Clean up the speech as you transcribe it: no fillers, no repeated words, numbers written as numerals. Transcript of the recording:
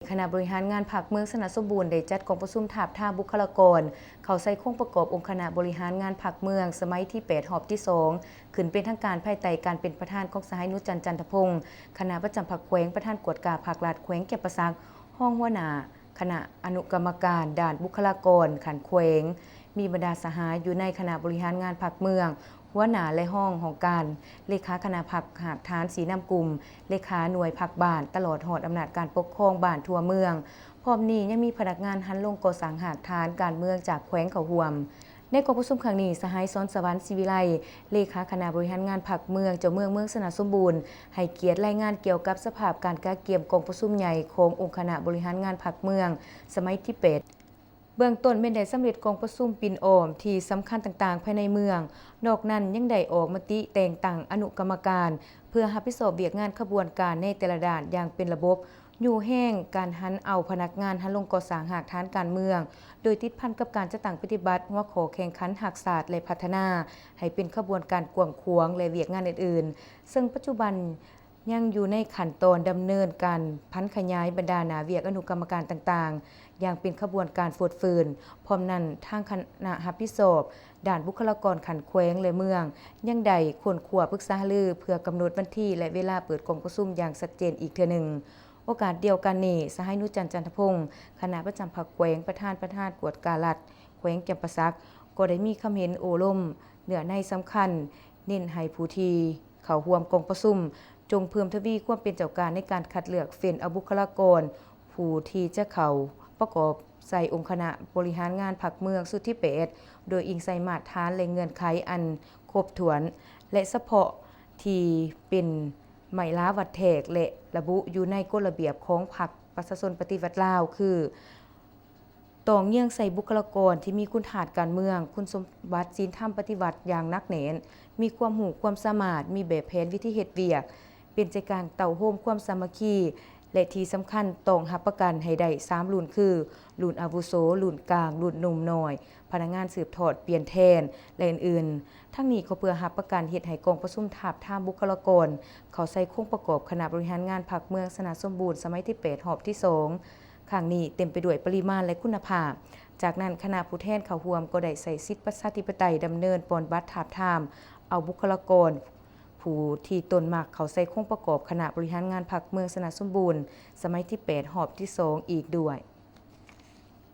คณะบริหารงานพรรคเมืองสนสมบูรณ์ได้จัดกองประชุมถาบท่าบุคลากรเข้าใส่โครงประกอบองค์คณะบริหารงานพรรคเมืองสมัยที่8 หอบที่2ขึ้นเป็นทางการภายใต้การเป็นประธานของสหายนุจันทร์จันทพงศ์คณะประจำพรรคแขวงประธานกวดกาภาครัฐแขวงแก่นประซักห้องหัวหน้าคณะอนุกรรมการด้านบุคลากรขันแขวงมีบรรดาสหายอยู่ในคณะบริหารงานพรรคเมืองหัวหน้าและห้องของการเลขาคณะพรรคหากฐานสีน้ำกลุ่มเลขาหน่วยพรรคบ้านตลอดหอดอำนาจการปกครองบ้านทั่วเมืองพร้อมนี้ยังมีพนักงานหันลงก่อสร้างหากฐานการเมืองจากแขวงเขาห่วมในกองประชุมครั้งนี้สหายซ้อนสวรรค์ศิวิไลเลขาคณะบริหารงานพรรคเมืองเจ้าเมืองสนสมบูรณ์ให้เกียรติรายงานเกี่ยวกับสภาพการก้าเกียมกองประชุมใหญ่ขององค์คณะบริหารงานพรรคเมืองสมัยที่8เบื้องต้นเป็นได้สำเร็จกองประชุมปิ่นโอมที่สำคัญต่างๆภายในเมืองนอกนั้นยังได้ออกมติแต่งตั้งอนุกรรมการเพื่อรับผิดชอบเวียกงานขบวนการในแต่ละด้านอย่างเป็นระบบอยู่แห้งการหันเอาพนักงานหันลงก่อสร้างหากฐานการเมืองโดยติดพันกับการจัดตั้งปฏิบัติหัวข้อแข่งขันหักศาสตร์และพัฒนาให้เป็นขบวนการกว้างขวางและเวียกงานอื่นๆซึ่งปัจจุบันยังอยู่ในขั้นตอนดำเนินการพันขยายบรรดาหน้าเวียกอนุกรรมการต่างๆอย่างเป็นขบวนการโฟดฟืนพร้อมนั้นทางคณะรับผิดชอบด้านบุคลากรขันแขวงและเมืองยังได้ควรขวปรึกษาหารือเพื่อกำหนดวันที่และเวลาเปิดกองประชุมอย่างชัดเจนอีกเทื่อหนึ่งโอกาสเดียวกันนี้สหายนุจันทร์จันทพงศ์คณะประจำพรรคแขวงประธานกวดกาลัดแขวงแก่นประซักก็ได้มีความเห็นโอล่มเนื้อในสำคัญเน้นให้ผู้ที่เข้าร่วมกองประชุมจงเพิ่มทวีความเป็นเจ้าการในการคัดเลือกเฟ้นเอาบุคลากรผู้ที่จะเข้าประกอบใส่องค์คณะบริหารงานพรรคเมืองสุดที่8โดยอิงใส่มาตรฐานและเงื่อนไขอันครบถ้วนและเฉพาะที่เป็นไม้ล้าวัดแทกและระบุอยู่ในกฎระเบียบของพรรคประชาชนปฏิวัติลาวคือต้องเยี่ยงใส่บุคลากรที่มีคุณฐานการเมืองคุณสมบัติศีลธรรมปฏิบัติอย่างนักแน่นมีความรู้ความสามารถมีแบบแผนวิธีเฮ็ดเวียกเป็นใจกลางเต่าโฮมความสามัคคีและที่สำคัญต้องรับประกันให้ได้3รุ่นคือรุ่นอาวุโสรุ่นกลางรุ่นหนุ่มน้อยพนักงานสืบทอดเปลี่ยนแทนและอื่นๆทั้งนี้ก็เพื่อรับประกันเฮ็ดให้กองประชุมทาบท่าบุคลากรเขาใส่โครงประกอบคณะบริหารงานพรรคเมืองสนสมบูรณ์สมัยที่8 หอบที่2ครั้งนี้เต็มไปด้วยปริมาณและคุณภาพจากนั้นคณะผู้แทนเข้าร่วมก็ได้ใส่สิทธิประชาธิปไตยดำเนินปอนบัตรทาบทามเอาบุคลากรผู้ที่ตนมักเขาใส่โครงประกอบคณะบริหารงานพรรคเมืองสนสมบูรณ์สมัยที่8 หอบที่2อีกด้วย